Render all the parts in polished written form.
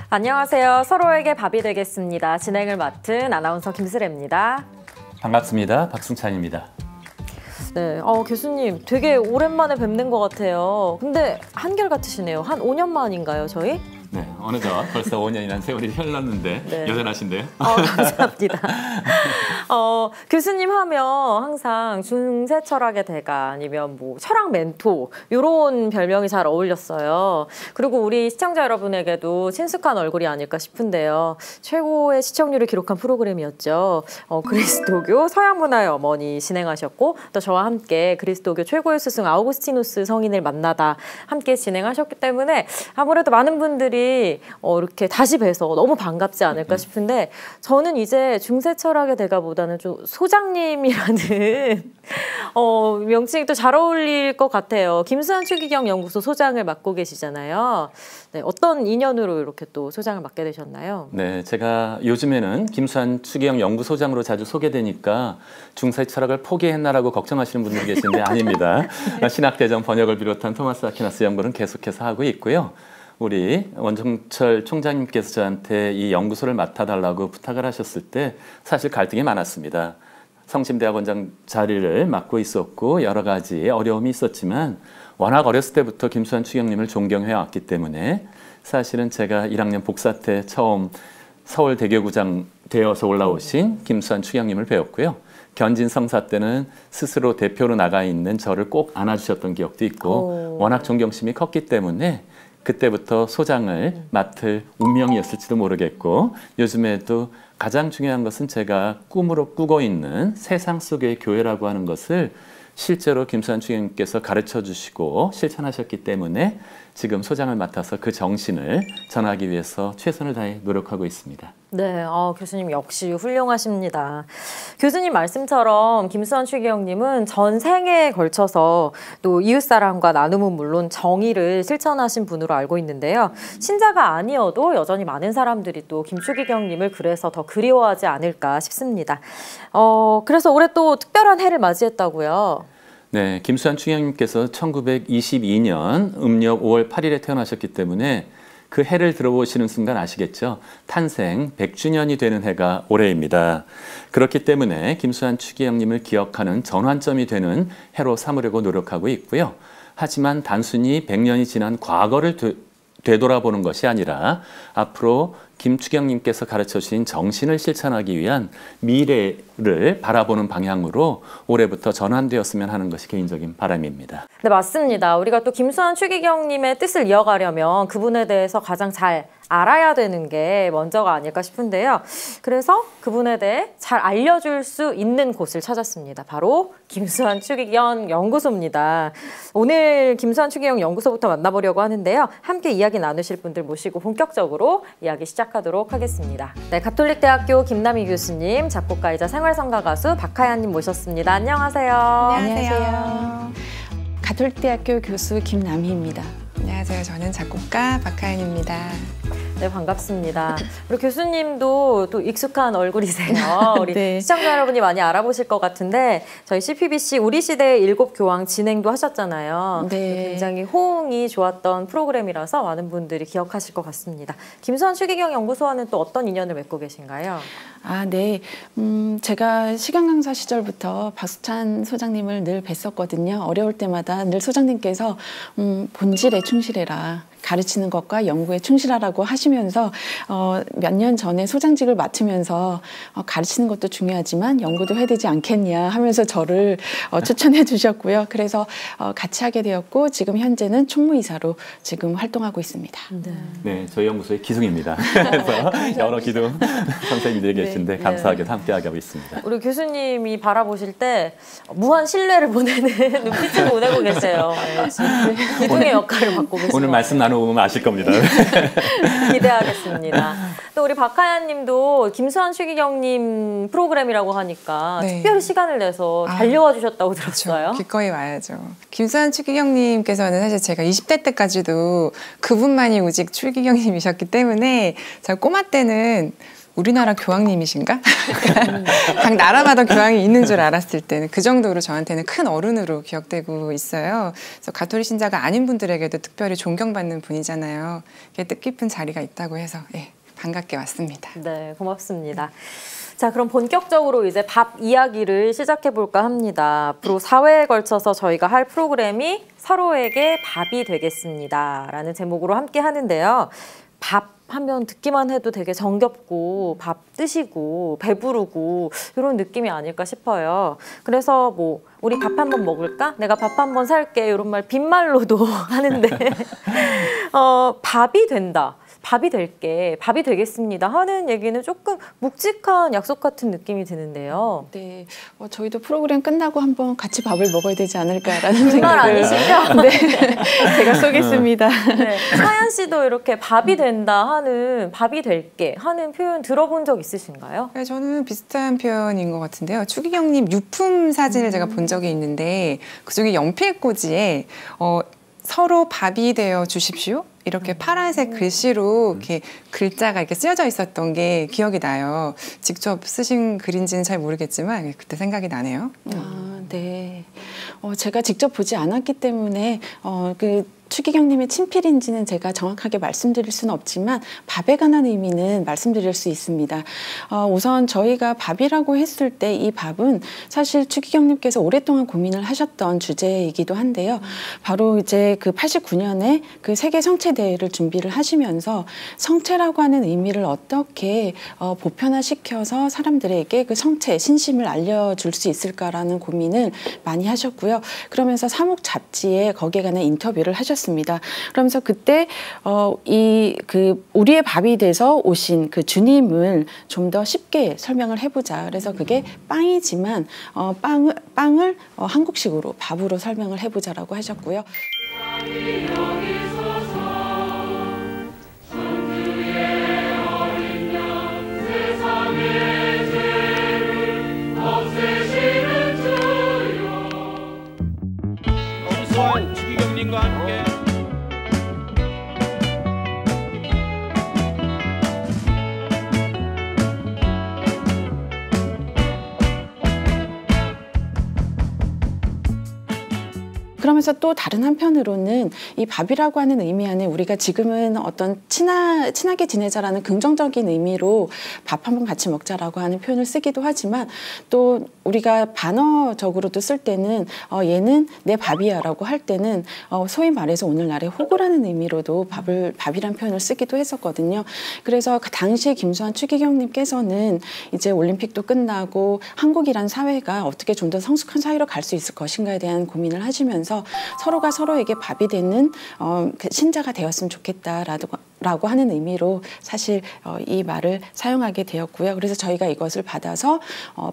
안녕하세요. 서로에게 밥이 되겠습니다. 진행을 맡은 아나운서 김슬혜입니다. 반갑습니다. 박승찬입니다. 네, 교수님 되게 오랜만에 뵙는 것 같아요. 근데 한결같으시네요. 한 5년 만인가요, 저희? 네, 어느덧 벌써 5년이라는 세월이 흘렀는데 네. 여전하신데요? 감사합니다. 교수님 하면 항상 중세 철학의 대가 아니면 뭐 철학 멘토 이런 별명이 잘 어울렸어요. 그리고 우리 시청자 여러분에게도 친숙한 얼굴이 아닐까 싶은데요. 최고의 시청률을 기록한 프로그램이었죠. 그리스도교 서양문화의 어머니 진행하셨고 또 저와 함께 그리스도교 최고의 스승 아우구스티누스 성인을 만나다 함께 진행하셨기 때문에 아무래도 많은 분들이 이렇게 다시 뵈서 너무 반갑지 않을까 싶은데 저는 이제 중세 철학의 대가보다는 좀 소장님이라는 명칭이 또 잘 어울릴 것 같아요. 김수환 추기경 연구소 소장을 맡고 계시잖아요. 네, 어떤 인연으로 이렇게 또 소장을 맡게 되셨나요? 네, 제가 요즘에는 김수환 추기경 연구소장으로 자주 소개되니까 중세 철학을 포기했나라고 걱정하시는 분들 계신데 아닙니다. 신학대전 번역을 비롯한 토마스 아퀴나스 연구는 계속해서 하고 있고요. 우리 원종철 총장님께서 저한테 이 연구소를 맡아달라고 부탁을 하셨을 때 사실 갈등이 많았습니다. 성심대학원장 자리를 맡고 있었고 여러 가지 어려움이 있었지만 워낙 어렸을 때부터 김수환 추기경님을 존경해왔기 때문에 사실은 제가 1학년 복사 때 처음 서울대교구장 되어서 올라오신 김수환 추기경님을 배웠고요. 견진 성사 때는 스스로 대표로 나가 있는 저를 꼭 안아주셨던 기억도 있고 워낙 존경심이 컸기 때문에 그때부터 소장을 맡을 운명이었을지도 모르겠고 요즘에도 가장 중요한 것은 제가 꿈으로 꾸고 있는 세상 속의 교회라고 하는 것을 실제로 김수환 추기경님께서 가르쳐 주시고 실천하셨기 때문에 지금 소장을 맡아서 그 정신을 전하기 위해서 최선을 다해 노력하고 있습니다. 네, 교수님 역시 훌륭하십니다. 교수님 말씀처럼 김수환 추기경님은 전 생애에 걸쳐서 또 이웃사랑과 나눔은 물론 정의를 실천하신 분으로 알고 있는데요. 신자가 아니어도 여전히 많은 사람들이 또 김추기경님을 그래서 더 그리워하지 않을까 싶습니다. 그래서 올해 또 특별한 해를 맞이했다고요. 네, 김수환 추기경님께서 1922년 음력 5월 8일에 태어나셨기 때문에 그 해를 들어보시는 순간 아시겠죠? 탄생 100주년이 되는 해가 올해입니다. 그렇기 때문에 김수환 추기경님을 기억하는 전환점이 되는 해로 삼으려고 노력하고 있고요. 하지만 단순히 100년이 지난 과거를 되돌아보는 것이 아니라 앞으로 김추기경님께서 가르쳐 주신 정신을 실천하기 위한 미래를 바라보는 방향으로 올해부터 전환되었으면 하는 것이 개인적인 바람입니다. 네, 맞습니다. 우리가 또 김수환 추기경님의 뜻을 이어가려면 그분에 대해서 가장 잘 알아야 되는 게 먼저가 아닐까 싶은데요. 그래서 그분에 대해 잘 알려줄 수 있는 곳을 찾았습니다. 바로 김수환 추기경 연구소입니다. 오늘 김수환 추기경 연구소부터 만나보려고 하는데요. 함께 이야기 나누실 분들 모시고 본격적으로 이야기 시작하도록 하겠습니다. 네, 가톨릭대학교 김남희 교수님, 작곡가이자 생활성가 가수 박하연님 모셨습니다. 안녕하세요. 안녕하세요. 가톨릭대학교 교수 김남희입니다. 안녕하세요. 저는 작곡가 박하연입니다. 네, 반갑습니다. 우리 교수님도 또 익숙한 얼굴이세요. 우리 네. 시청자 여러분이 많이 알아보실 것 같은데 저희 CPBC 우리 시대의 7교황 진행도 하셨잖아요. 네. 굉장히 호응이 좋았던 프로그램이라서 많은 분들이 기억하실 것 같습니다. 김수환 추기경 연구소와는 또 어떤 인연을 맺고 계신가요? 네. 제가 시경 강사 시절부터 박수찬 소장님을 늘 뵀었거든요. 어려울 때마다 늘 소장님께서 본질에 충실해라. 가르치는 것과 연구에 충실하라고 하시면서 몇 년 전에 소장직을 맡으면서 가르치는 것도 중요하지만 연구도 해야 되지 않겠냐 하면서 저를 추천해 주셨고요. 그래서 같이 하게 되었고 지금 현재는 총무이사로 지금 활동하고 있습니다. 네, 저희 연구소의 기둥입니다. 그래서 여러 기둥 선생님들이 계신데 네. 감사하게 함께하고 있습니다. 우리 교수님이 바라보실 때 무한 신뢰를 보내는 눈빛을 보내고 계세요. 네, 기둥의 역할을 맡고 계십니다. 오늘 말씀 나누면 아실 겁니다. 기대하겠습니다. 또 우리 박하연 님도 김수환 추기경님 프로그램이라고 하니까 네. 특별히 시간을 내서 달려와 주셨다고 들었어요. 그렇죠. 기꺼이 와야죠. 김수환 추기경님께서는 사실 제가 20대 때까지도 그분만이 오직 추기경님이셨기 때문에 제가 꼬마 때는 우리나라 교황님이신가? 각 나라마다 교황이 있는 줄 알았을 때는 그 정도로 저한테는 큰 어른으로 기억되고 있어요. 그래서 가톨릭 신자가 아닌 분들에게도 특별히 존경받는 분이잖아요. 뜻깊은 자리가 있다고 해서 예, 반갑게 왔습니다. 네, 고맙습니다. 자, 그럼 본격적으로 이제 밥 이야기를 시작해 볼까 합니다. 앞으로 4회에 걸쳐서 저희가 할 프로그램이 서로에게 밥이 되겠습니다 라는 제목으로 함께 하는데요. 밥 하면 듣기만 해도 되게 정겹고 밥 드시고 배부르고 이런 느낌이 아닐까 싶어요. 그래서 뭐 우리 밥 한번 먹을까? 내가 밥 한번 살게 이런 말 빈말로도 하는데 밥이 된다. 밥이 될게, 밥이 되겠습니다 하는 얘기는 조금 묵직한 약속 같은 느낌이 드는데요. 네, 저희도 프로그램 끝나고 한번 같이 밥을 먹어야 되지 않을까라는 정말 생각을 아니시죠? 네, 제가 쏘겠습니다. 네, 사연 씨도 이렇게 밥이 된다 하는, 밥이 될게 하는 표현 들어본 적 있으신가요? 네, 저는 비슷한 표현인 것 같은데요. 추기경님 유품 사진을 제가 본 적이 있는데 그중에 연필꽂이에 서로 밥이 되어 주십시오. 이렇게 파란색 글씨로 이렇게 글자가 이렇게 쓰여져 있었던 게 기억이 나요. 직접 쓰신 글인지는 잘 모르겠지만 그때 생각이 나네요. 네. 제가 직접 보지 않았기 때문에 추기경님의 친필인지는 제가 정확하게 말씀드릴 수는 없지만 밥에 관한 의미는 말씀드릴 수 있습니다. 우선 저희가 밥이라고 했을 때 이 밥은 사실 추기경님께서 오랫동안 고민을 하셨던 주제이기도 한데요. 바로 이제 그 89년에 그 세계 성체대회를 준비를 하시면서 성체라고 하는 의미를 어떻게 보편화시켜서 사람들에게 그 성체, 신심을 알려줄 수 있을까라는 고민을 많이 하셨고요. 그러면서 사목 잡지에 거기에 관한 인터뷰를 하셨습니다. 그러면서 그때 우리의 밥이 돼서 오신 그 주님을 좀 더 쉽게 설명을 해보자. 그래서 그게 빵이지만 빵을 한국식으로 밥으로 설명을 해보자라고 하셨고요. 엄수환 추기경님과 함께 그러면서 또 다른 한편으로는 이 밥이라고 하는 의미 안에 우리가 지금은 어떤 친하게 지내자라는 긍정적인 의미로 밥 한번 같이 먹자라고 하는 표현을 쓰기도 하지만 또 우리가 반어적으로도 쓸 때는 얘는 내 밥이야 라고 할 때는 소위 말해서 오늘날의 호구라는 의미로도 밥이란 표현을 쓰기도 했었거든요. 그래서 그 당시에 김수환 추기경님께서는 이제 올림픽도 끝나고 한국이란 사회가 어떻게 좀 더 성숙한 사회로 갈 수 있을 것인가에 대한 고민을 하시면서 서로가 서로에게 밥이 되는 신자가 되었으면 좋겠다라고 하는 의미로 사실 이 말을 사용하게 되었고요. 그래서 저희가 이것을 받아서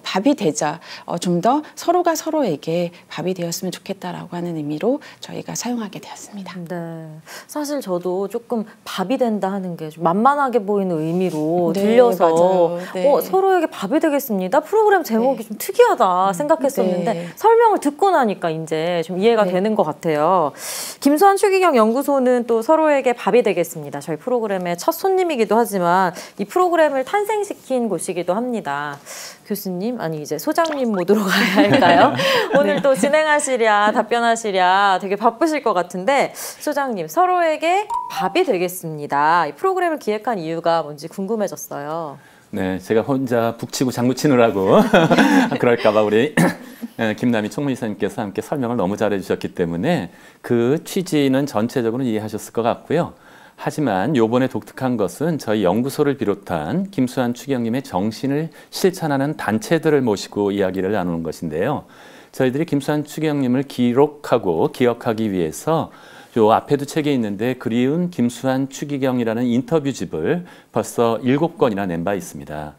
밥이 되자, 좀 더 서로가 서로에게 밥이 되었으면 좋겠다라고 하는 의미로 저희가 사용하게 되었습니다. 네, 사실 저도 조금 밥이 된다 하는 게 좀 만만하게 보이는 의미로 네, 들려서 네. 서로에게 밥이 되겠습니다. 프로그램 제목이 좀 특이하다 생각했었는데 네. 설명을 듣고 나니까 이제 좀 이해가 되는 것 같아요. 김수환 추기경 연구소는 또 서로에게 밥이 되겠습니다. 저희 프로그램의 첫 손님이기도 하지만 이 프로그램을 탄생시킨 곳이기도 합니다. 교수님, 아니 이제 소장님 모드로 가야 할까요? 오늘 또 진행하시랴 답변하시랴 되게 바쁘실 것 같은데 소장님, 서로에게 밥이 되겠습니다. 이 프로그램을 기획한 이유가 뭔지 궁금해졌어요. 네, 제가 혼자 북치고 장구치느라고 그럴까봐 우리 김남희 총무이사님께서 함께 설명을 너무 잘해 주셨기 때문에 그 취지는 전체적으로 이해하셨을 것 같고요. 하지만 요번에 독특한 것은 저희 연구소를 비롯한 김수환 추기경님의 정신을 실천하는 단체들을 모시고 이야기를 나누는 것인데요. 저희들이 김수환 추기경님을 기록하고 기억하기 위해서 요 앞에도 책에 있는데 그리운 김수환 추기경이라는 인터뷰집을 벌써 7권이나 낸 바 있습니다.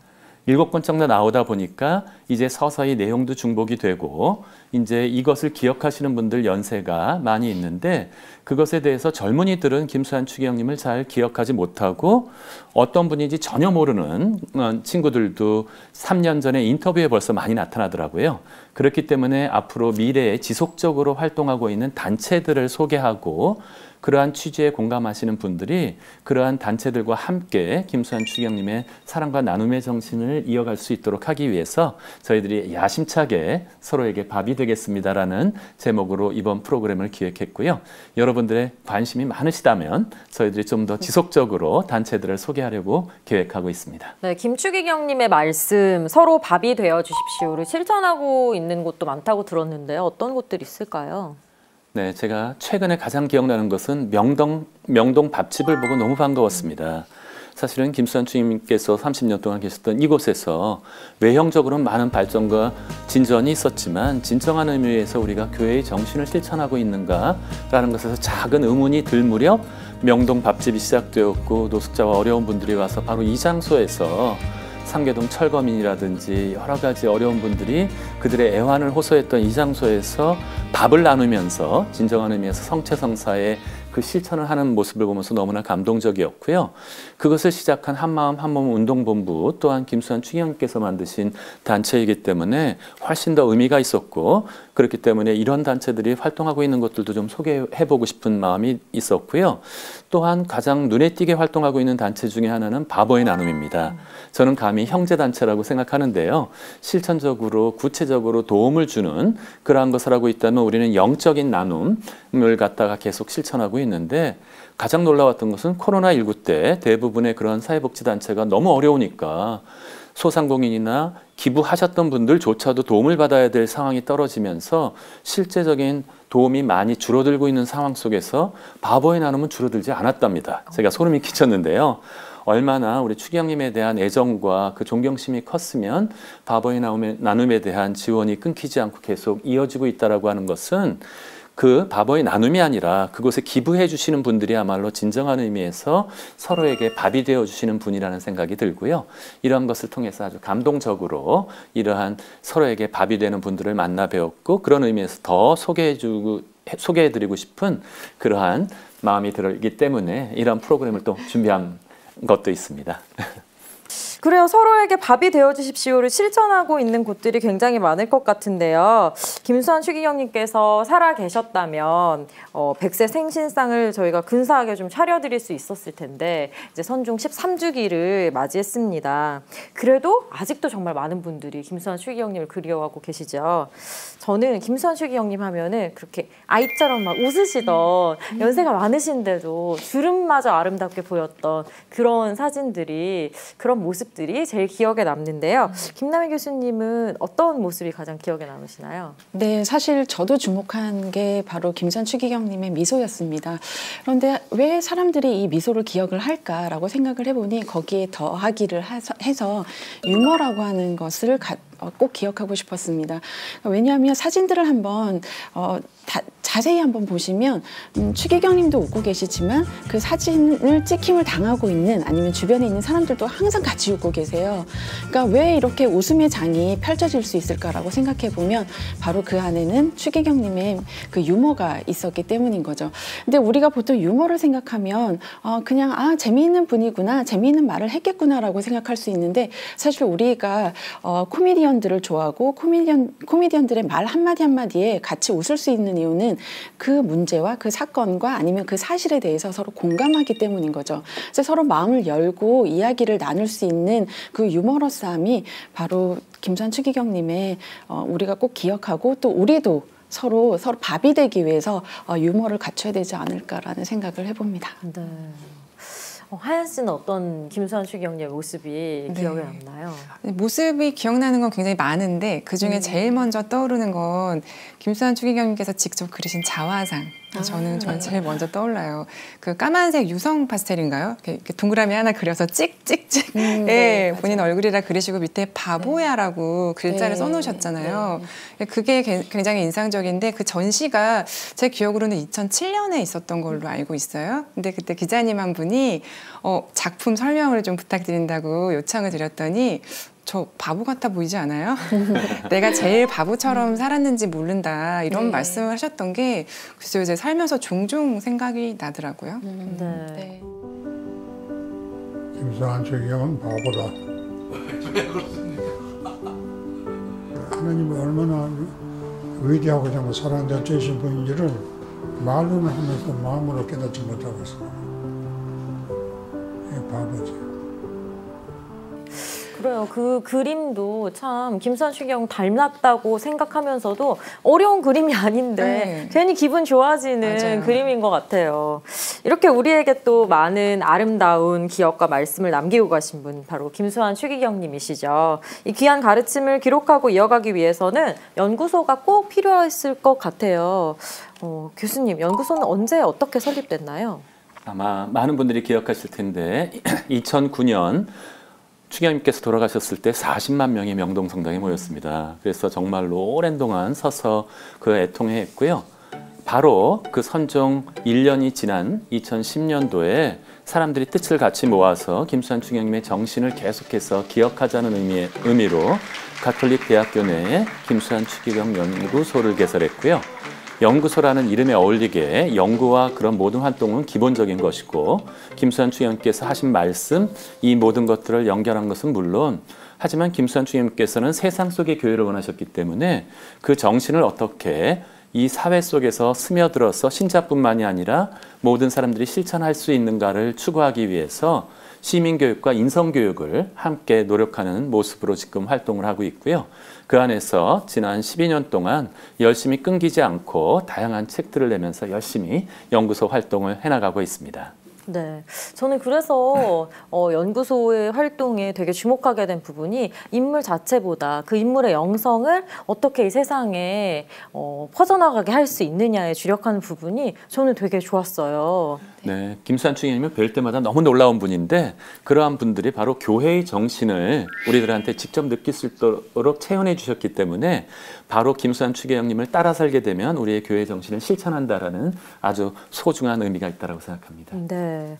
7권 정도 나오다 보니까 이제 서서히 내용도 중복이 되고 이제 이것을 기억하시는 분들 연세가 많이 있는데 그것에 대해서 젊은이들은 김수환 추기경님을 잘 기억하지 못하고 어떤 분인지 전혀 모르는 친구들도 3년 전에 인터뷰에 벌써 많이 나타나더라고요. 그렇기 때문에 앞으로 미래에 지속적으로 활동하고 있는 단체들을 소개하고 그러한 취지에 공감하시는 분들이 그러한 단체들과 함께 김수환 추기경님의 사랑과 나눔의 정신을 이어갈 수 있도록 하기 위해서 저희들이 야심차게 서로에게 밥이 되겠습니다라는 제목으로 이번 프로그램을 기획했고요. 여러분들의 관심이 많으시다면 저희들이 좀 더 지속적으로 단체들을 소개하려고 계획하고 있습니다. 네, 김추기경님의 말씀 서로 밥이 되어 주십시오를 실천하고 있는 곳도 많다고 들었는데요. 어떤 곳들이 있을까요? 네, 제가 최근에 가장 기억나는 것은 명동 밥집을 보고 너무 반가웠습니다. 사실은 김수환 주임님께서 30년 동안 계셨던 이곳에서 외형적으로는 많은 발전과 진전이 있었지만 진정한 의미에서 우리가 교회의 정신을 실천하고 있는가라는 것에서 작은 의문이 들 무렵 명동 밥집이 시작되었고 노숙자와 어려운 분들이 와서 바로 이 장소에서 상계동 철거민이라든지 여러 가지 어려운 분들이 그들의 애환을 호소했던 이 장소에서 밥을 나누면서 진정한 의미에서 성체성사의 그 실천을 하는 모습을 보면서 너무나 감동적이었고요. 그것을 시작한 한마음 한몸 운동본부 또한 김수환 추기경님께서 만드신 단체이기 때문에 훨씬 더 의미가 있었고 그렇기 때문에 이런 단체들이 활동하고 있는 것들도 좀 소개해보고 싶은 마음이 있었고요. 또한 가장 눈에 띄게 활동하고 있는 단체 중에 하나는 바보의 나눔입니다. 저는 감히 형제단체라고 생각하는데요. 실천적으로 구체적으로 도움을 주는 그러한 것을 하고 있다면 우리는 영적인 나눔을 갖다가 계속 실천하고 있는데 가장 놀라웠던 것은 코로나19 때 대부분의 그런 사회복지단체가 너무 어려우니까 소상공인이나 기부하셨던 분들조차도 도움을 받아야 될 상황이 떨어지면서 실제적인 도움이 많이 줄어들고 있는 상황 속에서 바보의 나눔은 줄어들지 않았답니다. 제가 소름이 끼쳤는데요. 얼마나 우리 추기경님에 대한 애정과 그 존경심이 컸으면 바보의 나눔에 대한 지원이 끊기지 않고 계속 이어지고 있다라고 하는 것은 그 바보의 나눔이 아니라 그곳에 기부해 주시는 분들이야말로 진정한 의미에서 서로에게 밥이 되어 주시는 분이라는 생각이 들고요. 이러한 것을 통해서 아주 감동적으로 이러한 서로에게 밥이 되는 분들을 만나 배웠고 그런 의미에서 더 소개해드리고 싶은 그러한 마음이 들기 때문에 이런 프로그램을 또 준비한 것도 있습니다. 그래요. 서로에게 밥이 되어 주십시오를 실천하고 있는 곳들이 굉장히 많을 것 같은데요. 김수환 추기경님께서 살아 계셨다면 100세 생신상을 저희가 근사하게 좀 차려드릴 수 있었을 텐데 이제 선종 13주기를 맞이했습니다. 그래도 아직도 정말 많은 분들이 김수환 추기경님을 그리워하고 계시죠. 저는 김수환 추기경님 하면은 그렇게 아이처럼 막 웃으시던 연세가 많으신데도 주름마저 아름답게 보였던 그런 사진들이 그런 모습들이 제일 기억에 남는데요. 김남희 교수님은 어떤 모습이 가장 기억에 남으시나요? 네, 사실 저도 주목한 게 바로 김수환 추기경님의 미소였습니다. 그런데 왜 사람들이 이 미소를 기억을 할까라고 생각을 해보니 거기에 더하기를 해서 유머라고 하는 것을 꼭 기억하고 싶었습니다. 왜냐하면 사진들을 한번 자세히 한번 보시면 추기경님도 웃고 계시지만 그 사진을 찍힘을 당하고 있는 아니면 주변에 있는 사람들도 항상 같이 웃고 계세요. 그러니까 왜 이렇게 웃음의 장이 펼쳐질 수 있을까라고 생각해 보면 바로 그 안에는 추기경님의 그 유머가 있었기 때문인 거죠. 근데 우리가 보통 유머를 생각하면 그냥 재미있는 분이구나, 재미있는 말을 했겠구나라고 생각할 수 있는데 사실 우리가 코미디언들을 좋아하고 코미디언들의 말 한마디 한마디에 같이 웃을 수 있는 이유는 그 문제와 그 사건과 아니면 그 사실에 대해서 서로 공감하기 때문인 거죠. 그래서 서로 마음을 열고 이야기를 나눌 수 있는 그 유머러스함이 바로 김수환 추기경님의 우리가 꼭 기억하고 또 우리도 서로 밥이 되기 위해서 유머를 갖춰야 되지 않을까라는 생각을 해봅니다. 네. 하연 씨는 어떤 김수환 추기경님의 모습이 기억에 남나요? 모습이 기억나는 건 굉장히 많은데 그중에 제일 먼저 떠오르는 건 김수환 추기경님께서 직접 그리신 자화상. 저는 제일 먼저 떠올라요. 그 까만색 유성 파스텔인가요? 이렇게 동그라미 하나 그려서 찍찍찍 네, 본인 얼굴이라 그리시고 밑에 바보야라고 글자를 써놓으셨잖아요. 그게 굉장히 인상적인데 그 전시가 제 기억으로는 2007년에 있었던 걸로 알고 있어요. 근데 그때 기자님 한 분이 작품 설명을 좀 부탁드린다고 요청을 드렸더니 저 바보 같아 보이지 않아요? 내가 제일 바보처럼 살았는지 모른다 이런 말씀을 하셨던 게 글쎄요, 제 살면서 종종 생각이 나더라고요. 네. 김수환 추기경은 바보다. 왜 그렇습니까? 하나님이 얼마나 위대하고 정말 사랑된 주신 분인지를 말로는 하면서 마음으로 깨닫지 못하고 있어. 이게 바보지. 그래요. 그 그림도 참 김수환 추기경 닮았다고 생각하면서도 어려운 그림이 아닌데 네. 괜히 기분 좋아지는 맞아요. 그림인 것 같아요. 이렇게 우리에게 또 많은 아름다운 기억과 말씀을 남기고 가신 분 바로 김수환 추기경 님이시죠. 이 귀한 가르침을 기록하고 이어가기 위해서는 연구소가 꼭 필요했을 것 같아요. 교수님, 연구소는 언제 어떻게 설립됐나요? 아마 많은 분들이 기억하실 텐데 2009년 추기경님께서 돌아가셨을 때 40만 명이 명동성당에 모였습니다. 그래서 정말로 오랜 동안 서서 그 애통해 했고요. 바로 그 선종 1년이 지난 2010년도에 사람들이 뜻을 같이 모아서 김수환 추기경님의 정신을 계속해서 기억하자는 의미로 가톨릭 대학교 내에 김수환 추기경 연구소를 개설했고요. 연구소라는 이름에 어울리게 연구와 그런 모든 활동은 기본적인 것이고 김수환 추기경님께서 하신 말씀, 이 모든 것들을 연결한 것은 물론 하지만 김수환 추기경님께서는 세상 속의 교회를 원하셨기 때문에 그 정신을 어떻게 이 사회 속에서 스며들어서 신자뿐만이 아니라 모든 사람들이 실천할 수 있는가를 추구하기 위해서 시민교육과 인성교육을 함께 노력하는 모습으로 지금 활동을 하고 있고요. 그 안에서 지난 12년 동안 열심히 끊기지 않고 다양한 책들을 내면서 열심히 연구소 활동을 해나가고 있습니다. 네, 저는 그래서 연구소의 활동에 되게 주목하게 된 부분이 인물 자체보다 그 인물의 영성을 어떻게 이 세상에 퍼져나가게 할 수 있느냐에 주력하는 부분이 저는 되게 좋았어요. 네, 김수환 추기경님을 뵐 때마다 너무 놀라운 분인데 그러한 분들이 바로 교회의 정신을 우리들한테 직접 느낄 수 있도록 체험해 주셨기 때문에 바로 김수환 추기경님을 따라 살게 되면 우리의 교회의 정신을 실천한다라는 아주 소중한 의미가 있다고 생각합니다. 네.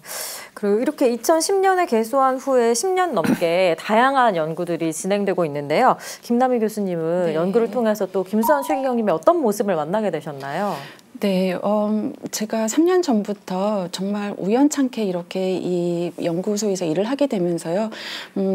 그리고 이렇게 2010년에 개소한 후에 10년 넘게 다양한 연구들이 진행되고 있는데요. 김남희 교수님은 네. 연구를 통해서 또 김수환 추기경님의 어떤 모습을 만나게 되셨나요? 네, 제가 3년 전부터 정말 우연찮게 이렇게 이 연구소에서 일을 하게 되면서요.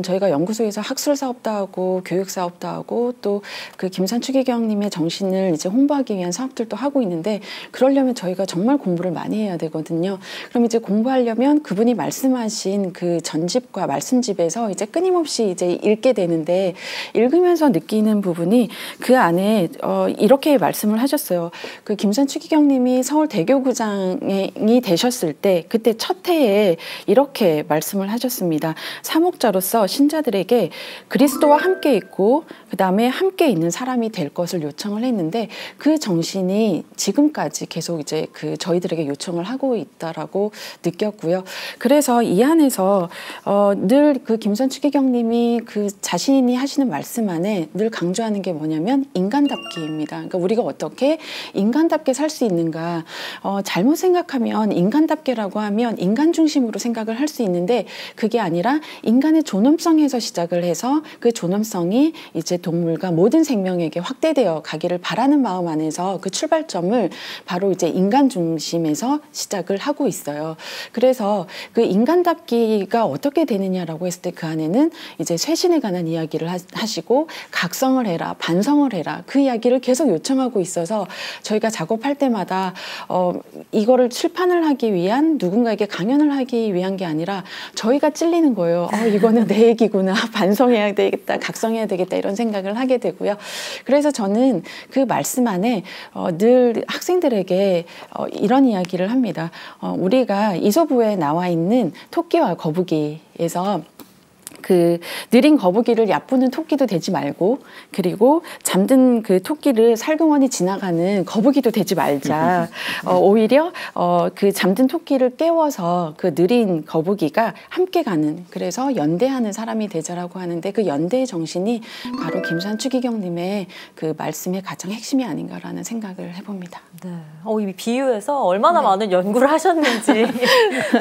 저희가 연구소에서 학술 사업도 하고 교육 사업도 하고 또 그 김수환 추기경님의 정신을 이제 홍보하기 위한 사업들도 하고 있는데 그러려면 저희가 정말 공부를 많이 해야 되거든요. 그럼 이제 공부하려면 그분이 말씀하신 그 전집과 말씀집에서 이제 끊임없이 이제 읽게 되는데 읽으면서 느끼는 부분이 그 안에 이렇게 말씀을 하셨어요. 그 김수환 추기경님이 서울 대교구장이 되셨을 때 그때 첫 해에 이렇게 말씀을 하셨습니다. 사목자로서 신자들에게 그리스도와 함께 있고 그 다음에 함께 있는 사람이 될 것을 요청을 했는데 그 정신이 지금까지 계속 이제 그 저희들에게 요청을 하고 있다라고 느꼈고요. 그래서 이 안에서 늘 그 김수환 추기경님이 그 자신이 하시는 말씀 안에 늘 강조하는 게 뭐냐면 인간답기입니다. 그러니까 우리가 어떻게 인간답게 살 수 있는가. 잘못 생각하면 인간답게라고 하면 인간 중심으로 생각을 할 수 있는데 그게 아니라 인간의 존엄성에서 시작을 해서 그 존엄성이 이제 동물과 모든 생명에게 확대되어 가기를 바라는 마음 안에서 그 출발점을 바로 이제 인간 중심에서 시작을 하고 있어요. 그래서 그 인간답기가 어떻게 되느냐라고 했을 때 그 안에는 이제 쇄신에 관한 이야기를 하시고 각성을 해라, 반성을 해라 그 이야기를 계속 요청하고 있어서 저희가 작업할 때마다 이거를 출판을 하기 위한 누군가에게 강연을 하기 위한 게 아니라 저희가 찔리는 거예요. 이거는 내 얘기구나. 반성해야 되겠다. 각성해야 되겠다. 이런 생각을 하게 되고요. 그래서 저는 그 말씀 안에 늘 학생들에게 이런 이야기를 합니다. 우리가 이소부에 나와 있는 토끼와 거북이에서 그 느린 거북이를 얕보는 토끼도 되지 말고 그리고 잠든 그 토끼를 살금원이 지나가는 거북이도 되지 말자. 오히려 그 잠든 토끼를 깨워서 그 느린 거북이가 함께 가는 그래서 연대하는 사람이 되자라고 하는데 그 연대의 정신이 바로 김수환 추기경님의 그 말씀의 가장 핵심이 아닌가라는 생각을 해봅니다. 네. 이 비유에서 얼마나 많은 연구를 하셨는지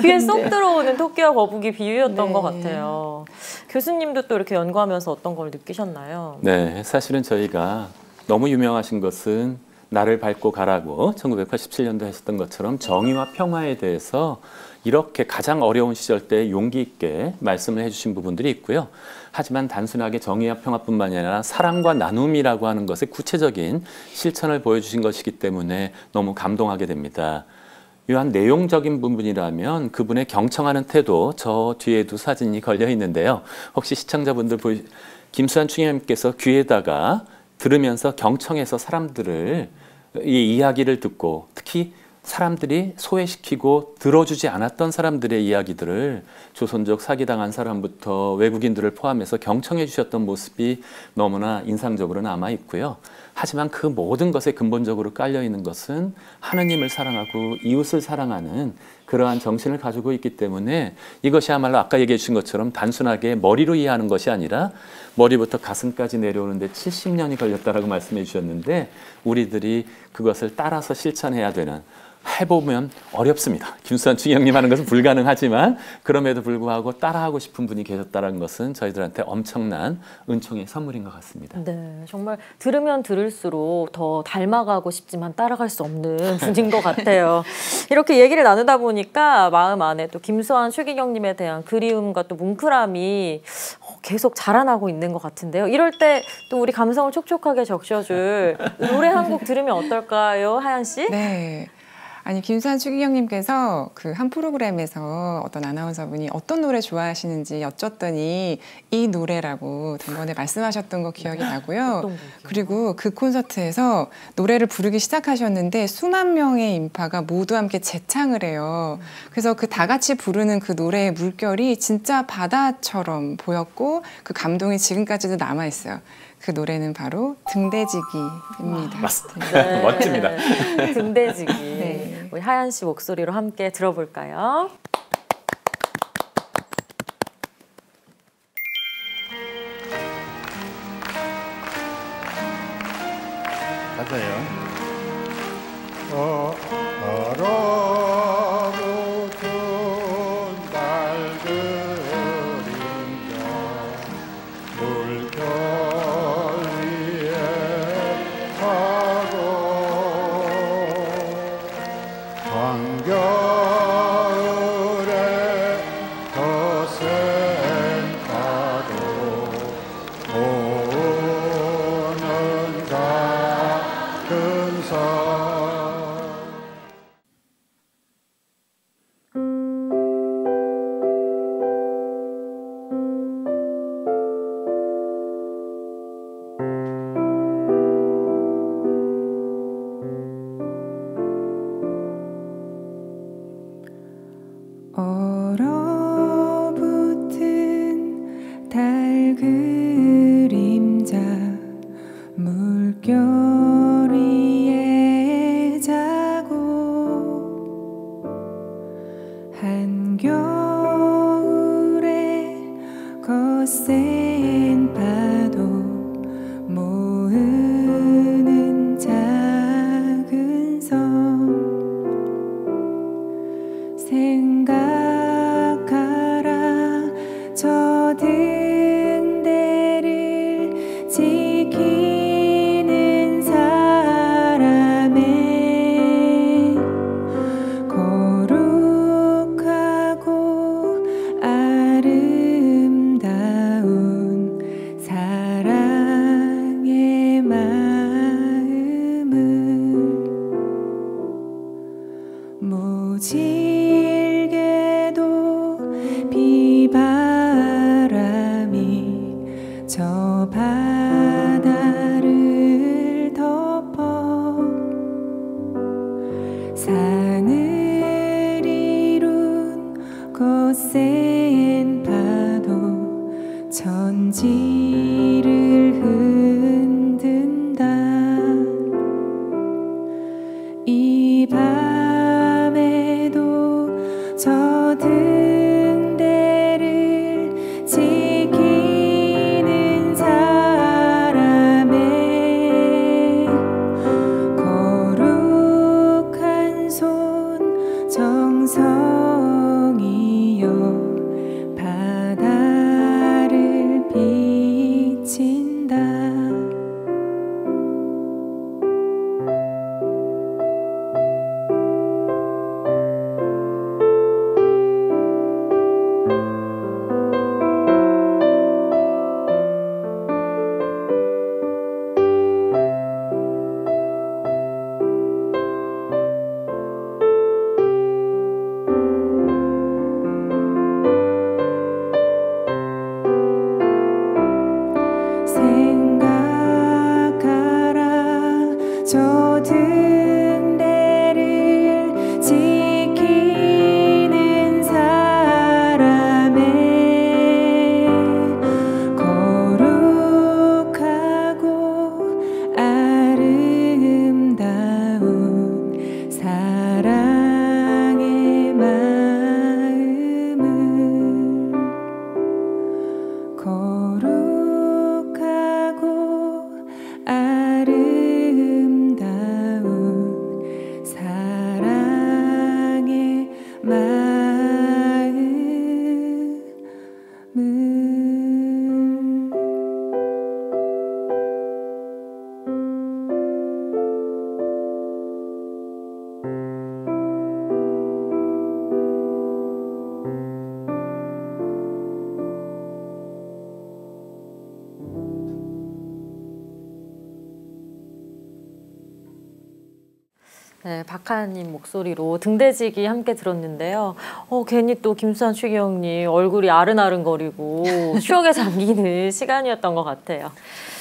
귀에 쏙 들어오는 토끼와 거북이 비유였던 것 같아요. 교수님도 또 이렇게 연구하면서 어떤 걸 느끼셨나요? 네, 사실은 저희가 너무 유명하신 것은 나를 밟고 가라고 1987년도 했었던 것처럼 정의와 평화에 대해서 이렇게 가장 어려운 시절 때 용기 있게 말씀을 해주신 부분들이 있고요. 하지만 단순하게 정의와 평화뿐만이 아니라 사랑과 나눔이라고 하는 것의 구체적인 실천을 보여주신 것이기 때문에 너무 감동하게 됩니다. 이러한 내용적인 부분이라면 그분의 경청하는 태도, 저 뒤에도 사진이 걸려 있는데요. 혹시 시청자분들 김수환 추기경님께서 귀에다가 들으면서 경청해서 사람들을 이 이야기를 듣고 특히 사람들이 소외시키고 들어주지 않았던 사람들의 이야기들을 조선족 사기당한 사람부터 외국인들을 포함해서 경청해 주셨던 모습이 너무나 인상적으로 남아 있고요. 하지만 그 모든 것에 근본적으로 깔려 있는 것은 하느님을 사랑하고 이웃을 사랑하는 그러한 정신을 가지고 있기 때문에 이것이야말로 아까 얘기해 주신 것처럼 단순하게 머리로 이해하는 것이 아니라 머리부터 가슴까지 내려오는데 70년이 걸렸다라고 말씀해 주셨는데 우리들이 그것을 따라서 실천해야 되는 해보면 어렵습니다. 김수환 추기경님 하는 것은 불가능하지만 그럼에도 불구하고 따라하고 싶은 분이 계셨다는 것은 저희들한테 엄청난 은총의 선물인 것 같습니다. 네, 정말 들으면 들을수록 더 닮아가고 싶지만 따라갈 수 없는 분인 것 같아요. 이렇게 얘기를 나누다 보니까 마음 안에 또 김수환 추기경님에 대한 그리움과 또 뭉클함이 계속 자라나고 있는 것 같은데요. 이럴 때 또 우리 감성을 촉촉하게 적셔줄 노래 한 곡 들으면 어떨까요, 하연 씨? 네. 아니 김수환 추기경님께서 그 한 프로그램에서 어떤 아나운서분이 어떤 노래 좋아하시는지 여쭸더니 이 노래라고 단번에 말씀하셨던 거 기억이 나고요. 그리고 그 콘서트에서 노래를 부르기 시작하셨는데 수만 명의 인파가 모두 함께 재창을 해요. 그래서 그 다 같이 부르는 그 노래의 물결이 진짜 바다처럼 보였고 그 감동이 지금까지도 남아 있어요. 그 노래는 바로 등대지기입니다. 맞습니다. 네. 멋집니다. 등대지기. 네. 우리 하연 씨 목소리로 함께 들어볼까요? 맞아요. 얼어붙은 달그림자 물결 위에 타고 한겨울에 거센 파도 오는 작은 섬 얼어붙은 달 그림자 물결 위에 자고 한겨울에 거센 파도 모으는 작은 섬 생각하라 저 등대를 지키는 사람의 거룩하고 아름다운 사랑의 마음을 모질게도 비바람이 저 바다를 덮어 산을 이룬 거센 파도 천지를 흔든다. 이 밤에도 저 등대를 지키는 사람의 거룩한 손 정성이여 바다를 비친다. 네, 박하님 목소리로 등대지기 함께 들었는데요. 괜히 또 김수환 추기경님 얼굴이 아른아른거리고 추억에 잠기는 시간이었던 것 같아요.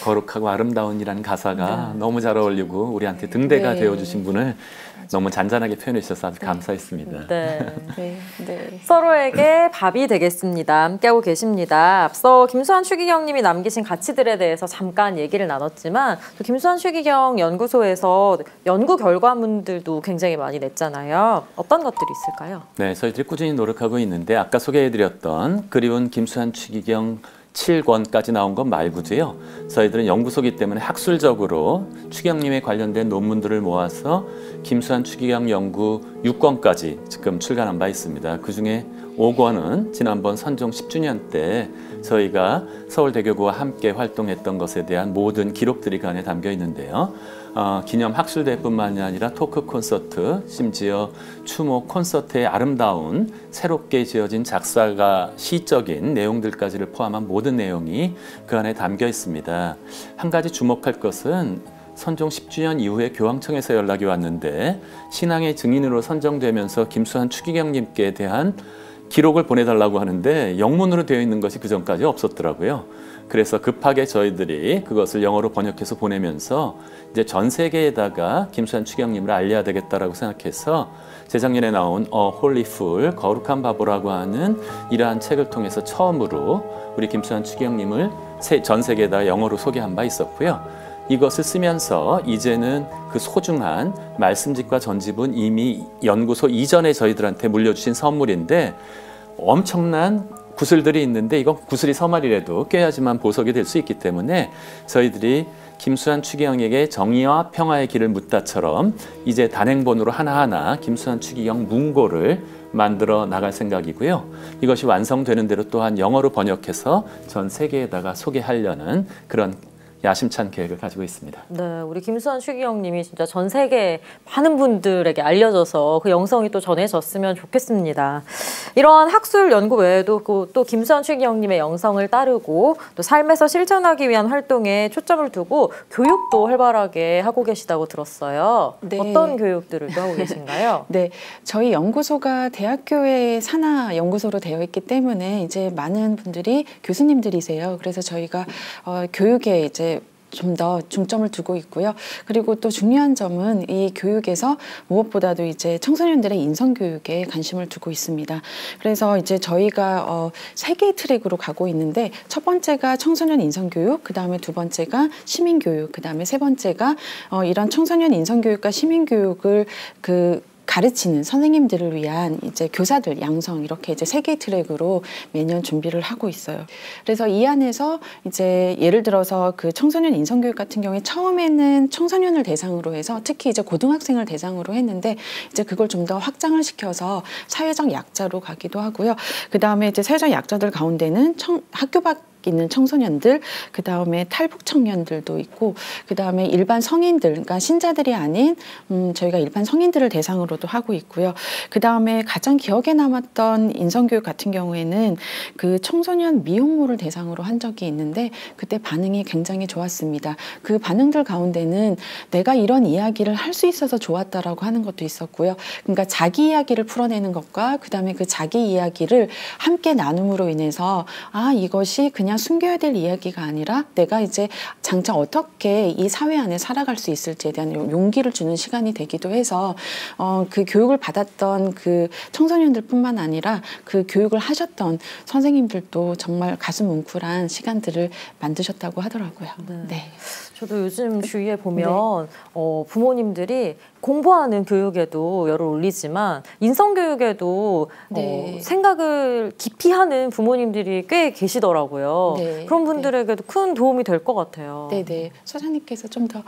거룩하고 아름다운이라는 가사가 너무 잘 어울리고 우리한테 등대가 되어주신 분을 너무 잔잔하게 표현해 주셔서 아주 감사했습니다. 네. 네. 서로에게 밥이 되겠습니다. 함께하고 계십니다. 앞서 김수환 추기경님이 남기신 가치들에 대해서 잠깐 얘기를 나눴지만 또 김수환 추기경 연구소에서 연구 결과물들도 굉장히 많이 냈잖아요. 어떤 것들이 있을까요? 네, 저희들이 꾸준히 노력하고 있는데 아까 소개해드렸던 그리운 김수환 추기경 7권까지 나온 것 말고도요. 저희들은 연구소이기 때문에 학술적으로 추기경님에 관련된 논문들을 모아서 김수환 추기경 연구 6권까지 지금 출간한 바 있습니다. 그중에 5권은 지난번 선종 10주년 때 저희가 서울대교구와 함께 활동했던 것에 대한 모든 기록들이 그 안에 담겨 있는데요. 기념 학술대회뿐만이 아니라 토크 콘서트, 심지어 추모 콘서트의 아름다운 새롭게 지어진 작사가 시적인 내용들까지를 포함한 모든 내용이 그 안에 담겨 있습니다. 한 가지 주목할 것은 선종 10주년 이후에 교황청에서 연락이 왔는데 신앙의 증인으로 선정되면서 김수환 추기경님께 대한 기록을 보내달라고 하는데 영문으로 되어 있는 것이 그전까지 없었더라고요. 그래서 급하게 저희들이 그것을 영어로 번역해서 보내면서 이제 전 세계에다가 김수환 추기경님을 알려야 되겠다라고 생각해서 재작년에 나온 홀리 풀, 거룩한 바보라고 하는 이러한 책을 통해서 처음으로 우리 김수환 추기경님을 전 세계에다 영어로 소개한 바 있었고요. 이것을 쓰면서 이제는 그 소중한 말씀집과 전집은 이미 연구소 이전에 저희들한테 물려주신 선물인데 엄청난 구슬들이 있는데 이건 구슬이 서말이라도 꿰야지만 보석이 될 수 있기 때문에 저희들이 김수환 추기경에게 정의와 평화의 길을 묻다처럼 이제 단행본으로 하나하나 김수환 추기경 문고를 만들어 나갈 생각이고요. 이것이 완성되는 대로 또한 영어로 번역해서 전 세계에다가 소개하려는 그런 야심찬 계획을 가지고 있습니다. 네, 우리 김수환 추기경님이 진짜 전 세계 많은 분들에게 알려져서 그 영성이 또 전해졌으면 좋겠습니다. 이러한 학술 연구 외에도 또 김수환 추기경님의 영성을 따르고 또 삶에서 실천하기 위한 활동에 초점을 두고 교육도 활발하게 하고 계시다고 들었어요. 네. 어떤 교육들을 또 하고 계신가요? 네, 저희 연구소가 대학교의 산하 연구소로 되어 있기 때문에 이제 많은 분들이 교수님들이세요. 그래서 저희가 교육에 이제 좀 더 중점을 두고 있고요. 그리고 또 중요한 점은 이 교육에서 무엇보다도 이제 청소년들의 인성 교육에 관심을 두고 있습니다. 그래서 이제 저희가 세 개의 트랙으로 가고 있는데 첫 번째가 청소년 인성 교육, 그 다음에 두 번째가 시민 교육, 그 다음에 세 번째가 이런 청소년 인성 교육과 시민 교육을 가르치는 선생님들을 위한 이제 교사들 양성 이렇게 이제 세 개의 트랙으로 매년 준비를 하고 있어요. 그래서 이 안에서 이제 예를 들어서 그 청소년 인성교육 같은 경우에 처음에는 청소년을 대상으로 해서 특히 이제 고등학생을 대상으로 했는데 이제 그걸 좀 더 확장을 시켜서 사회적 약자로 가기도 하고요. 그 다음에 이제 사회적 약자들 가운데는 학교 밖 있는 청소년들, 그 다음에 탈북 청년들도 있고, 그 다음에 일반 성인들, 그러니까 신자들이 아닌 저희가 일반 성인들을 대상으로도 하고 있고요. 그 다음에 가장 기억에 남았던 인성교육 같은 경우에는 그 청소년 미혼모를 대상으로 한 적이 있는데 그때 반응이 굉장히 좋았습니다. 그 반응들 가운데는 내가 이런 이야기를 할 수 있어서 좋았다라고 하는 것도 있었고요. 그러니까 자기 이야기를 풀어내는 것과 그 다음에 그 자기 이야기를 함께 나눔으로 인해서 이것이 그냥 숨겨야 될 이야기가 아니라 내가 이제 장차 어떻게 이 사회 안에 살아갈 수 있을지에 대한 용기를 주는 시간이 되기도 해서 그 교육을 받았던 그 청소년들뿐만 아니라 그 교육을 하셨던 선생님들도 정말 가슴 뭉클한 시간들을 만드셨다고 하더라고요. 네. 저도 요즘 주위에 보면 부모님들이 공부하는 교육에도 열을 올리지만 인성교육에도 생각을 깊이 하는 부모님들이 꽤 계시더라고요. 네. 그런 분들에게도 큰 도움이 될 것 같아요. 네네. 소장님께서 좀 더.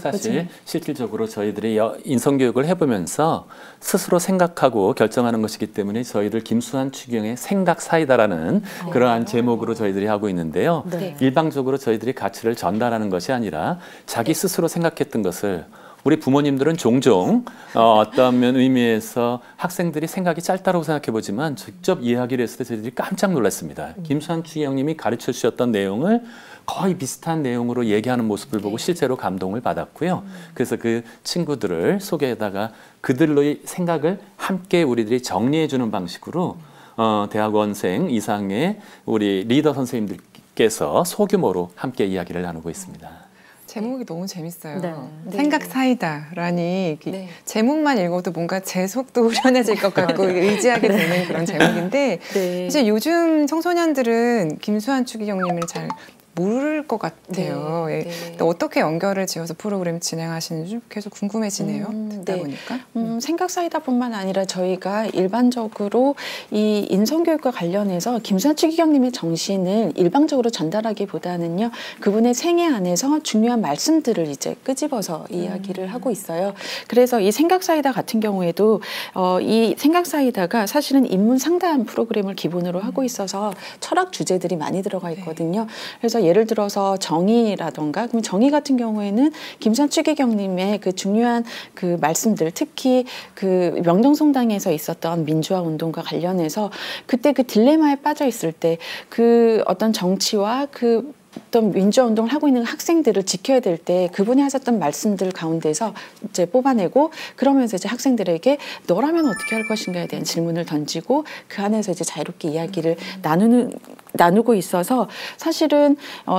사실 실질적으로 저희들이 인성교육을 해보면서 스스로 생각하고 결정하는 것이기 때문에 저희들 김수환 추기경의 생각사이다라는 그러한 제목으로 저희들이 하고 있는데요. 네. 일방적으로 저희들이 가치를 전달하는 것이 아니라 자기 스스로 생각했던 것을 우리 부모님들은 종종 어떤 의미에서 학생들이 생각이 짧다고 생각해 보지만 직접 이야기를 했을 때 저희들이 깜짝 놀랐습니다. 김수환 추기경님이 가르쳐 주셨던 내용을 거의 비슷한 내용으로 얘기하는 모습을 보고 실제로 감동을 받았고요. 그래서 그 친구들을 소개에다가 그들의 생각을 함께 우리들이 정리해 주는 방식으로 대학원생 이상의 우리 리더 선생님들께서 소규모로 함께 이야기를 나누고 있습니다. 제목이 너무 재밌어요. 네. 생각 사이다라니 네. 제목만 읽어도 뭔가 제 속도 후련해질 것 같고 의지하게 되는 그런 제목인데 네. 이제 요즘 청소년들은 김수환 추기경님을 잘 모를 것 같아요. 네. 예. 네. 근데 어떻게 연결을 지어서 프로그램 진행하시는지 계속 궁금해지네요. 듣다 네. 보니까. 생각 사이다뿐만 아니라 저희가 일반적으로 이 인성교육과 관련해서 김수환 추기경님의 정신을 일방적으로 전달하기보다는요, 그분의 생애 안에서 중요한 말씀들을 이제 끄집어서 이야기를 하고 있어요. 그래서 이 생각 사이다 같은 경우에도 이 생각 사이다가 사실은 인문 상담 프로그램을 기본으로 하고 있어서 철학 주제들이 많이 들어가 있거든요. 그래서 예를 들어서 정의라던가, 그럼 정의 같은 경우에는 김수환 추기경님의 그 중요한 그 말씀들, 특히 그 명동성당에서 있었던 민주화 운동과 관련해서 그때 그 딜레마에 빠져 있을 때 그 어떤 정치와 그 어떤 민주화 운동을 하고 있는 학생들을 지켜야 될 때 그분이 하셨던 말씀들 가운데서 이제 뽑아내고, 그러면서 이제 학생들에게 너라면 어떻게 할 것인가에 대한 질문을 던지고 그 안에서 이제 자유롭게 이야기를 나누고 있어서, 사실은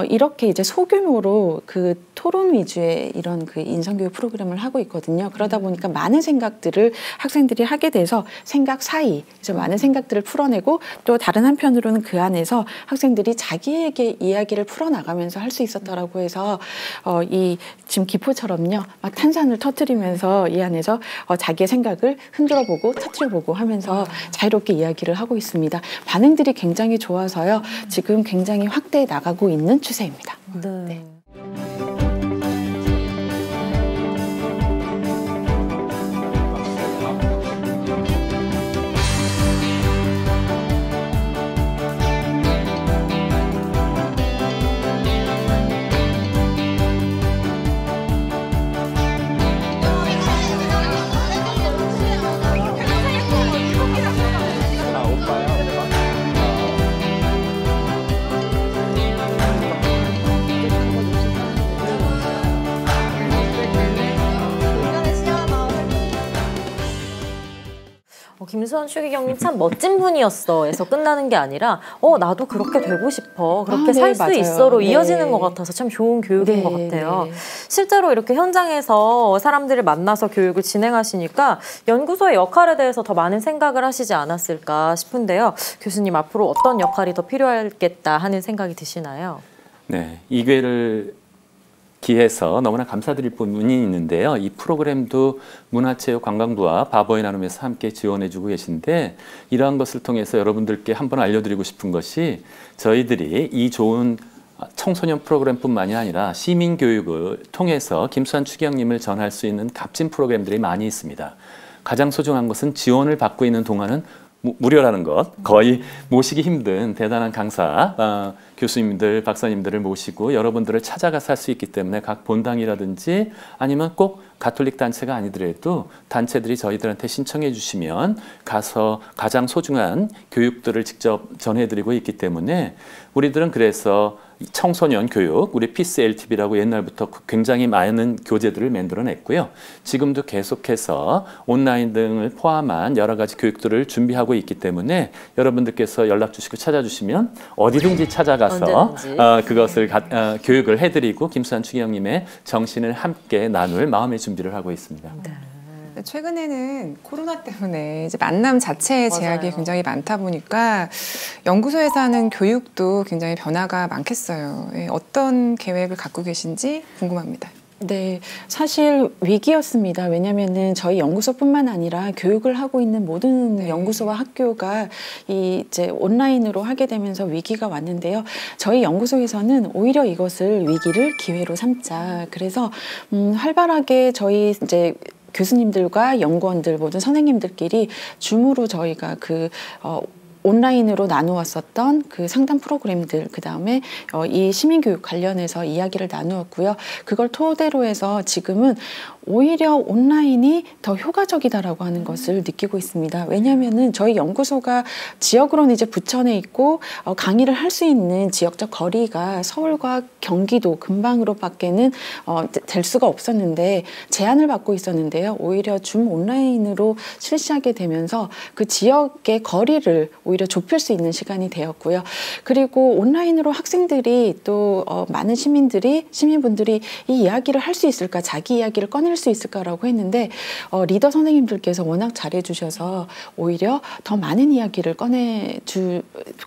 이렇게 이제 소규모로 그 토론 위주의 이런 그 인성교육 프로그램을 하고 있거든요. 그러다 보니까 많은 생각들을 학생들이 하게 돼서 생각 사이, 그래서 많은 생각들을 풀어내고, 또 다른 한편으로는 그 안에서 학생들이 자기에게 이야기를 풀어나가면서 할 수 있었다라고 해서 이 지금 기포처럼요, 막 탄산을 터뜨리면서 이 안에서 자기의 생각을 흔들어보고 터뜨려보고 하면서 자유롭게 이야기를 하고 있습니다. 반응들이 굉장히 좋아서요, 지금 굉장히 확대해 나가고 있는 추세입니다. 네. 김수환 추기경님 참 멋진 분이었어에서 끝나는 게 아니라 나도 그렇게 되고 싶어, 그렇게 살 수 맞아요. 있어로 네. 이어지는 것 같아서 참 좋은 교육인 것 같아요. 실제로 이렇게 현장에서 사람들을 만나서 교육을 진행하시니까 연구소의 역할에 대해서 더 많은 생각을 하시지 않았을까 싶은데요. 교수님, 앞으로 어떤 역할이 더 필요하겠다 하는 생각이 드시나요? 네, 이 기회를 기해서 너무나 감사드릴 부분이 있는데요. 이 프로그램도 문화체육관광부와 바보의 나눔에서 함께 지원해주고 계신데, 이러한 것을 통해서 여러분들께 한번 알려드리고 싶은 것이, 저희들이 이 좋은 청소년 프로그램뿐만이 아니라 시민교육을 통해서 김수환 추기경님을 전할 수 있는 값진 프로그램들이 많이 있습니다. 가장 소중한 것은 지원을 받고 있는 동안은 무료라는 것, 거의 모시기 힘든 대단한 강사, 교수님들, 박사님들을 모시고 여러분들을 찾아가서 할 수 있기 때문에 각 본당이라든지 아니면 꼭 가톨릭 단체가 아니더라도 단체들이 저희들한테 신청해 주시면 가서 가장 소중한 교육들을 직접 전해드리고 있기 때문에, 우리들은 그래서 청소년 교육, 우리 피스 LTV라고 옛날부터 굉장히 많은 교재들을 만들어냈고요. 지금도 계속해서 온라인 등을 포함한 여러 가지 교육들을 준비하고 있기 때문에 여러분들께서 연락 주시고 찾아주시면 어디든지 찾아가서 그것을 교육을 해드리고 김수환 추기경님의 정신을 함께 나눌 마음의 준비를 하고 있습니다. 최근에는 코로나 때문에 이제 만남 자체의 제약이 굉장히 많다 보니까 연구소에서 하는 교육도 굉장히 변화가 많겠어요. 어떤 계획을 갖고 계신지 궁금합니다. 네, 사실 위기였습니다. 왜냐하면은 저희 연구소뿐만 아니라 교육을 하고 있는 모든 연구소와 학교가 이제 온라인으로 하게 되면서 위기가 왔는데요. 저희 연구소에서는 오히려 이것을 위기를 기회로 삼자. 그래서 활발하게 저희 이제 교수님들과 연구원들, 모든 선생님들끼리 줌으로 저희가 온라인으로 나누었었던 그 상담 프로그램들, 그 다음에 이 시민교육 관련해서 이야기를 나누었고요. 그걸 토대로 해서 지금은 오히려 온라인이 더 효과적이다라고 하는 것을 느끼고 있습니다. 왜냐하면은 저희 연구소가 지역으로는 이제 부천에 있고 강의를 할 수 있는 지역적 거리가 서울과 경기도 근방으로밖에는 될 수가 없었는데 제한을 받고 있었는데요. 오히려 줌 온라인으로 실시하게 되면서 그 지역의 거리를 오히려 좁힐 수 있는 시간이 되었고요. 그리고 온라인으로 학생들이 또 많은 시민분들이 이 이야기를 할 수 있을까, 자기 이야기를 꺼낼 수 있을까라고 했는데 리더 선생님들께서 워낙 잘해주셔서 오히려 더 많은 이야기를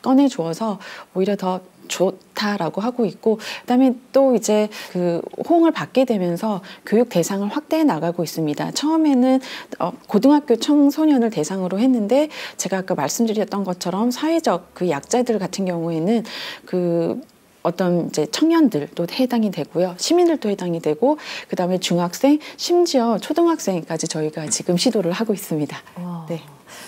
꺼내주어서 오히려 더 좋다라고 하고 있고, 그다음에 또 이제 그 호응을 받게 되면서 교육 대상을 확대해 나가고 있습니다. 처음에는 고등학교 청소년을 대상으로 했는데 제가 아까 말씀드렸던 것처럼 사회적 그 약자들 같은 경우에는 그 어떤 이제 청년들도 해당이 되고요. 시민들도 해당이 되고, 그다음에 중학생, 심지어 초등학생까지 저희가 지금 시도를 하고 있습니다. 네.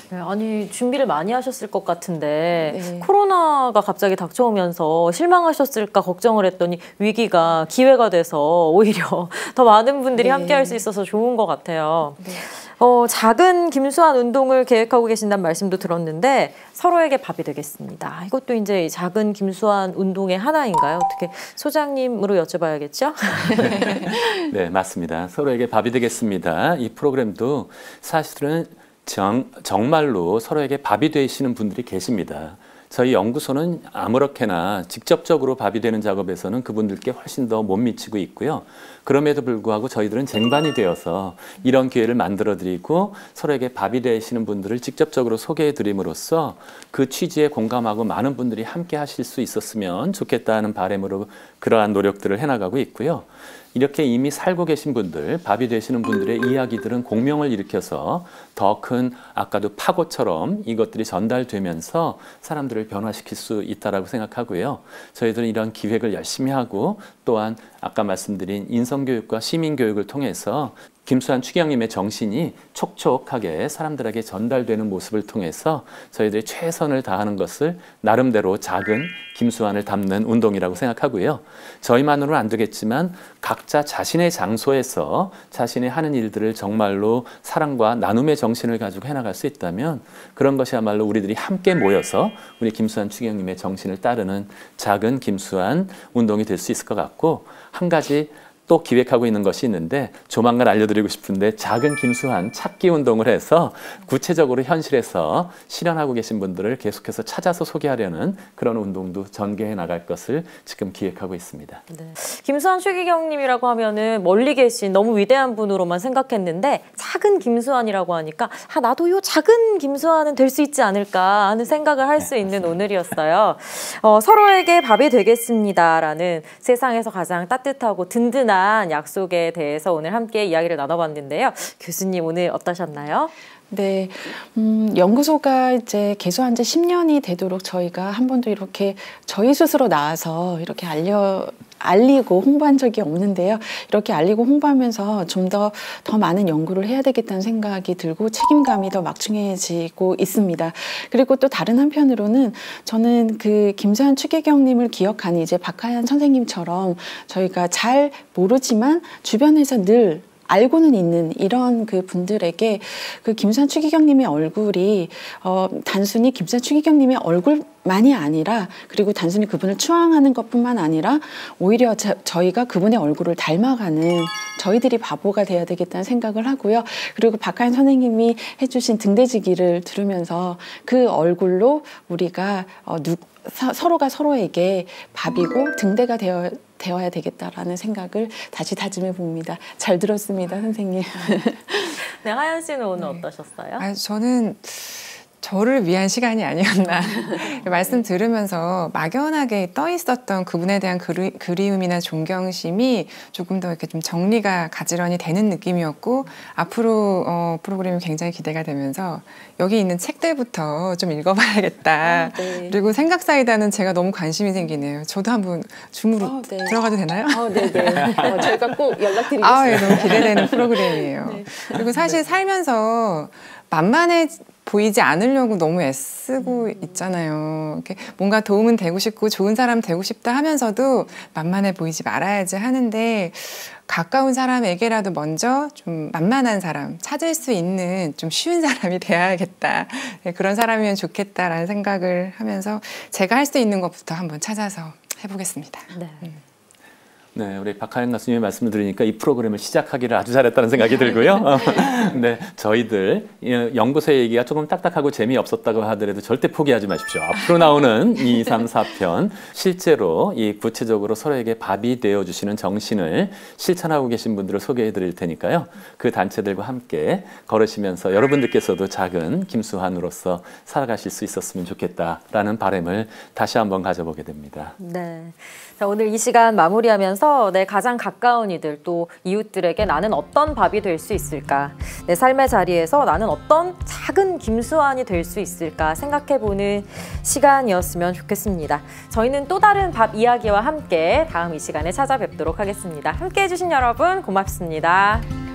네, 아니 준비를 많이 하셨을 것 같은데 네. 코로나가 갑자기 닥쳐오면서 실망하셨을까 걱정을 했더니 위기가 기회가 돼서 오히려 더 많은 분들이 네. 함께할 수 있어서 좋은 것 같아요. 네. 작은 김수환 운동을 계획하고 계신다는 말씀도 들었는데 서로에게 밥이 되겠습니다. 이것도 이제 작은 김수환 운동의 하나인가요? 어떻게 소장님으로 여쭤봐야겠죠? 네, 맞습니다. 서로에게 밥이 되겠습니다. 이 프로그램도 사실은 정말로 서로에게 밥이 되시는 분들이 계십니다. 저희 연구소는 아무렇게나 직접적으로 밥이 되는 작업에서는 그분들께 훨씬 더 못 미치고 있고요. 그럼에도 불구하고 저희들은 쟁반이 되어서 이런 기회를 만들어드리고 서로에게 밥이 되시는 분들을 직접적으로 소개해드림으로써 그 취지에 공감하고 많은 분들이 함께 하실 수 있었으면 좋겠다는 바람으로 그러한 노력들을 해나가고 있고요. 이렇게 이미 살고 계신 분들, 밥이 되시는 분들의 이야기들은 공명을 일으켜서 더 큰 아까도 파고처럼 이것들이 전달되면서 사람들을 변화시킬 수 있다고 생각하고요. 저희들은 이런 기획을 열심히 하고 또한 아까 말씀드린 인성교육과 시민교육을 통해서 김수환 추기경님의 정신이 촉촉하게 사람들에게 전달되는 모습을 통해서 저희들이 최선을 다하는 것을 나름대로 작은 김수환을 담는 운동이라고 생각하고요. 저희만으로는 안 되겠지만 각자 자신의 장소에서 자신의 하는 일들을 정말로 사랑과 나눔의 정신을 가지고 해나갈 수 있다면 그런 것이야말로 우리들이 함께 모여서 우리 김수환 추기경님의 정신을 따르는 작은 김수환 운동이 될 수 있을 것 같고, 한 가지 또 기획하고 있는 것이 있는데 조만간 알려드리고 싶은데 작은 김수환 찾기 운동을 해서 구체적으로 현실에서 실현하고 계신 분들을 계속해서 찾아서 소개하려는 그런 운동도 전개해 나갈 것을 지금 기획하고 있습니다. 네. 김수환 추기경님이라고 하면은 멀리 계신 너무 위대한 분으로만 생각했는데 작은 김수환이라고 하니까 나도 요 작은 김수환은 될 수 있지 않을까 하는 생각을 할 수 있는 오늘이었어요. 서로에게 밥이 되겠습니다라는 세상에서 가장 따뜻하고 든든한 약속에 대해서 오늘 함께 이야기를 나눠봤는데요. 교수님 오늘 어떠셨나요? 네, 연구소가 이제 개소한 지 10년이 되도록 저희가 한 번도 이렇게 저희 스스로 나와서 이렇게 알리고 홍보한 적이 없는데요. 이렇게 알리고 홍보하면서 좀 더 많은 연구를 해야 되겠다는 생각이 들고 책임감이 더 막중해지고 있습니다. 그리고 또 다른 한편으로는 저는 그 김수환 추기경님을 기억하는 이제 박하연 선생님처럼 저희가 잘 모르지만 주변에서 늘 알고는 있는 이런 그 분들에게 그 김수환 추기경님의 얼굴이 단순히 김수환 추기경님의 얼굴만이 아니라, 그리고 단순히 그분을 추앙하는 것뿐만 아니라 오히려 저희가 그분의 얼굴을 닮아가는 저희들이 바보가 돼야 되겠다는 생각을 하고요. 그리고 박하연 선생님이 해주신 등대지기를 들으면서 그 얼굴로 우리가 서로가 서로에게 밥이고 등대가 되어야 되겠다라는 생각을 다시 다짐해 봅니다. 잘 들었습니다, 선생님. 네, 하연 씨는 오늘 어떠셨어요? 저는 저를 위한 시간이 아니었나. 말씀 들으면서 막연하게 떠 있었던 그분에 대한 그리움이나 존경심이 조금 더 이렇게 좀 정리가 가지런히 되는 느낌이었고, 앞으로 프로그램이 굉장히 기대가 되면서 여기 있는 책들부터 좀 읽어봐야겠다. 네. 그리고 생각사이다는 제가 너무 관심이 생기네요. 저도 한번 줌으로 네. 들어가도 되나요? 네네. 저희가 꼭 연락드리겠습니다. 예, 너무 기대되는 프로그램이에요. 네. 그리고 사실 살면서 보이지 않으려고 너무 애쓰고 있잖아요. 이렇게 뭔가 도움은 되고 싶고 좋은 사람 되고 싶다 하면서도 만만해 보이지 말아야지 하는데 가까운 사람에게라도 먼저 좀 만만한 사람, 찾을 수 있는 좀 쉬운 사람이 돼야겠다. 네, 그런 사람이면 좋겠다라는 생각을 하면서 제가 할 수 있는 것부터 한번 찾아서 해보겠습니다. 네. 네, 우리 박하연 가수님의 말씀을 들으니까 이 프로그램을 시작하기를 아주 잘했다는 생각이 들고요. 네, 저희들 연구소의 얘기가 조금 딱딱하고 재미없었다고 하더라도 절대 포기하지 마십시오. 앞으로 나오는 2, 3, 4편 실제로 이 구체적으로 서로에게 밥이 되어주시는 정신을 실천하고 계신 분들을 소개해 드릴 테니까요. 그 단체들과 함께 걸으시면서 여러분들께서도 작은 김수환으로서 살아가실 수 있었으면 좋겠다라는 바람을 다시 한번 가져보게 됩니다. 네. 자, 오늘 이 시간 마무리하면서 내 가장 가까운 이들 또 이웃들에게 나는 어떤 밥이 될 수 있을까? 내 삶의 자리에서 나는 어떤 작은 김수환이 될 수 있을까 생각해보는 시간이었으면 좋겠습니다. 저희는 또 다른 밥 이야기와 함께 다음 이 시간에 찾아뵙도록 하겠습니다. 함께해 주신 여러분 고맙습니다.